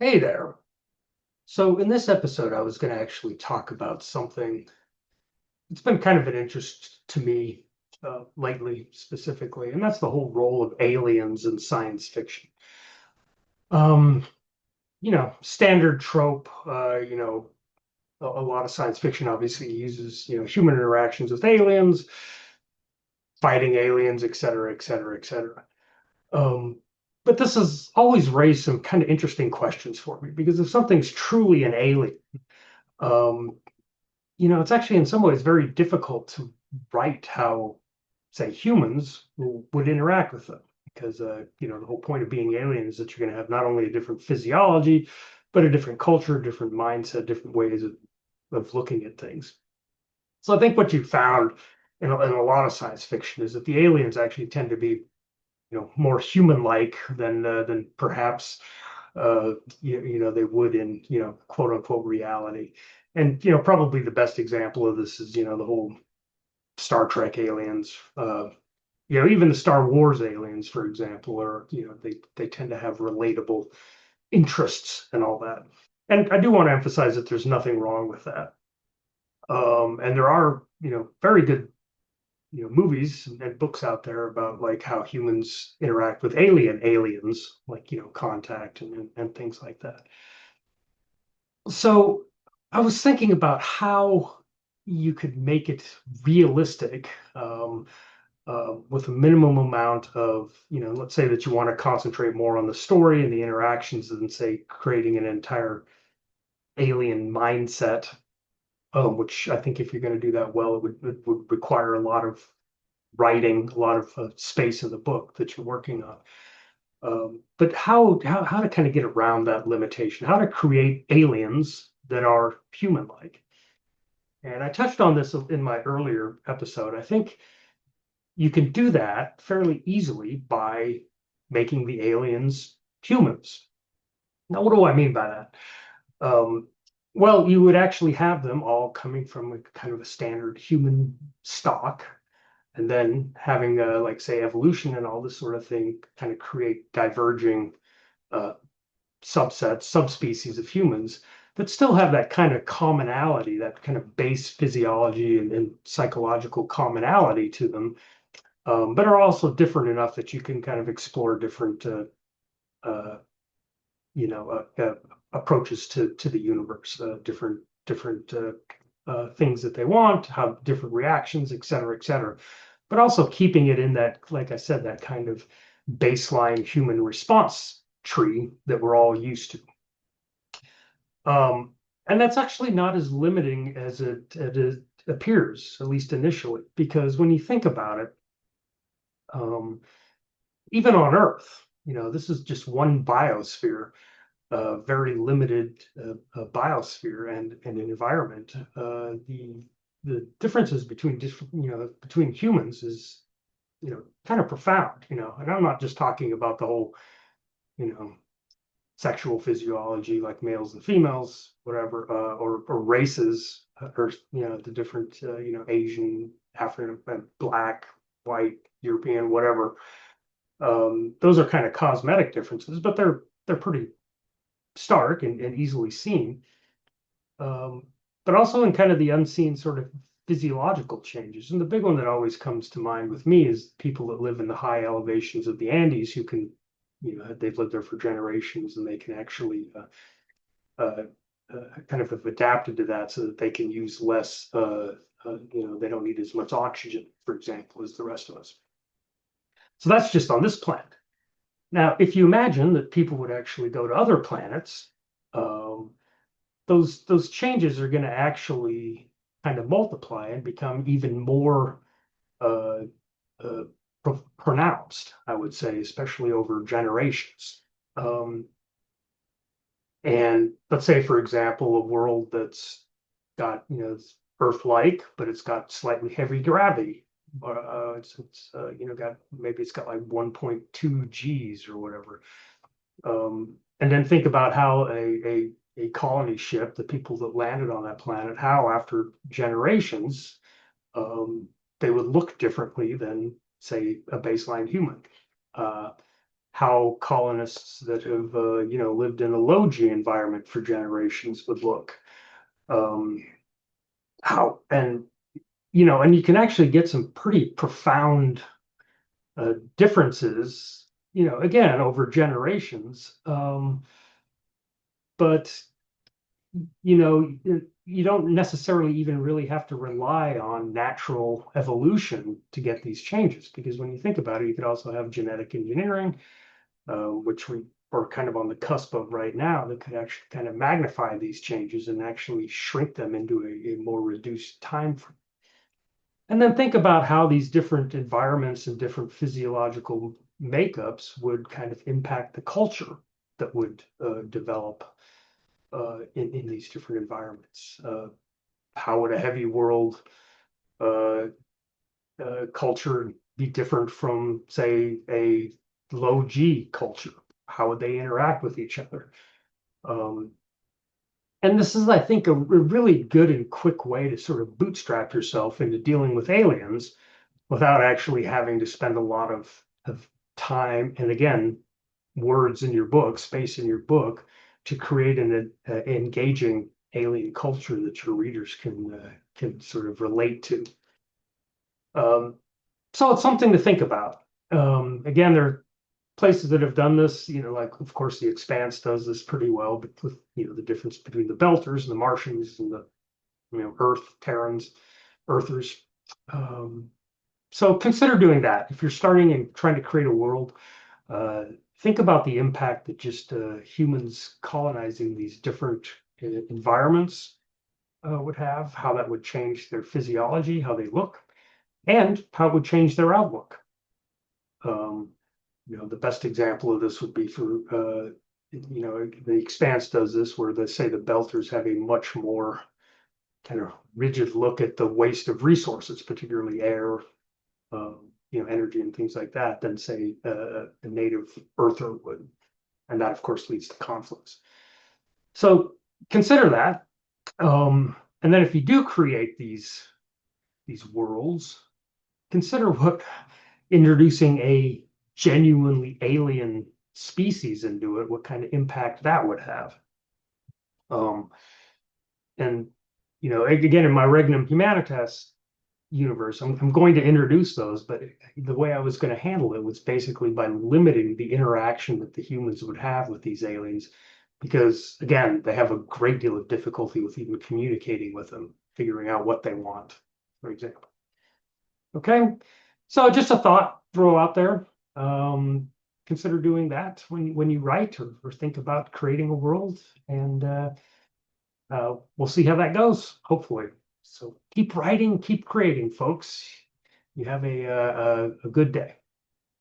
Hey there. So in this episode, I was going to actually talk about something that's been kind of an interest to me lately, specifically, and that's the whole role of aliens in science fiction. Um, standard trope. A lot of science fiction obviously uses human interactions with aliens, fighting aliens, et cetera, et cetera, et cetera. But this has always raised some kind of interesting questions for me because if something's truly an alien, um, it's actually in some ways very difficult to write how, say, humans would interact with them because, the whole point of being alien is that you're going to have not only a different physiology, but a different culture, different mindset, different ways of looking at things. So I think what you found in a lot of science fiction is that the aliens actually tend to be, more human-like than perhaps they would in quote unquote reality. And probably the best example of this is the whole Star Trek aliens. Even the Star Wars aliens, for example, are they tend to have relatable interests and all that. And I do want to emphasize that there's nothing wrong with that. And there are very good movies and books out there about like how humans interact with aliens, like Contact and things like that. So I was thinking about how you could make it realistic, with a minimum amount of, let's say that you want to concentrate more on the story and the interactions than, say, creating an entire alien mindset, which I think if you're going to do that well, it would require a lot of writing, a lot of space in the book that you're working on. But how to kind of get around that limitation, how to create aliens that are human-like. And I touched on this in my earlier episode. I think you can do that fairly easily by making the aliens humans. Now, what do I mean by that? Um, well, you would actually have them all coming from a kind of a standard human stock, and then having like say evolution and all this sort of thing kind of create diverging uh, subsets, subspecies of humans that still have that kind of commonality, that kind of base physiology and psychological commonality to them, but are also different enough that you can kind of explore different, uh, approaches to the universe, different things that they want, have different reactions, et cetera, et cetera. But also keeping it in that, like I said, that kind of baseline human response tree that we're all used to. Um, and that's actually not as limiting as it appears, at least initially, because when you think about it, um, even on Earth, this is just one biosphere, a very limited biosphere and an environment. The differences between between humans is kind of profound. And I'm not just talking about the whole you know sexual physiology like males and females, whatever, or races, or the different Asian, African, black, white, European, whatever. Those are kind of cosmetic differences, but they're pretty stark and easily seen. Um, but also in kind of the unseen sort of physiological changes. And the big one that always comes to mind with me is people that live in the high elevations of the Andes who can, they've lived there for generations and they can actually uh, kind of have adapted to that so that they can use less, they don't need as much oxygen, for example, as the rest of us. So that's just on this planet. Now, if you imagine that people would actually go to other planets, um, those changes are going to actually kind of multiply and become even more uh, uh, pronounced, I would say, especially over generations. Um, and let's say, for example, a world that's got, it's Earth-like, but it's got slightly heavy gravity. Got maybe it's got like 1.2 Gs or whatever. And then think about how a colony ship, the people that landed on that planet, how after generations, um, they would look differently than, say, a baseline human. Uh, how colonists that have lived in a low G environment for generations would look. Um, how and and you can actually get some pretty profound differences, again over generations. But you don't necessarily even really have to rely on natural evolution to get these changes, because when you think about it, you could also have genetic engineering, which we are kind of on the cusp of right now, that could actually kind of magnify these changes and actually shrink them into a more reduced time frame. And then think about how these different environments and different physiological makeups would kind of impact the culture that would develop in these different environments. How would a heavy world uh, culture be different from, say, a low G culture? How would they interact with each other? Um, and this is, I think, a really good and quick way to sort of bootstrap yourself into dealing with aliens without actually having to spend a lot of time and, again, words in your book, space in your book, to create an engaging alien culture that your readers can sort of relate to. Um, so it's something to think about. Again, there are places that have done this, like, of course, The Expanse does this pretty well, but with, the difference between the Belters and the Martians and the, Earth, Terrans, Earthers. Um, so consider doing that. If you're starting and trying to create a world, uh, think about the impact that just humans colonizing these different environments would have, how that would change their physiology, how they look, and how it would change their outlook. Um, the best example of this would be for, The Expanse does this, where they say the Belters have a much more kind of rigid look at the waste of resources, particularly air, energy and things like that, than, say, a native Earther would. And that, of course, leads to conflicts. So consider that. And then if you do create these worlds, consider what introducing a genuinely alien species into it, what kind of impact that would have. Um, and again, in my Regnum Humanitas universe, I'm going to introduce those, but the way I was going to handle it was basically by limiting the interaction that the humans would have with these aliens, because again, they have a great deal of difficulty with even communicating with them, figuring out what they want, for example. Okay, so just a thought throw out there. Um, Consider doing that when you write, or think about creating a world, and we'll see how that goes, hopefully. So keep writing, keep creating, folks. You have a good day.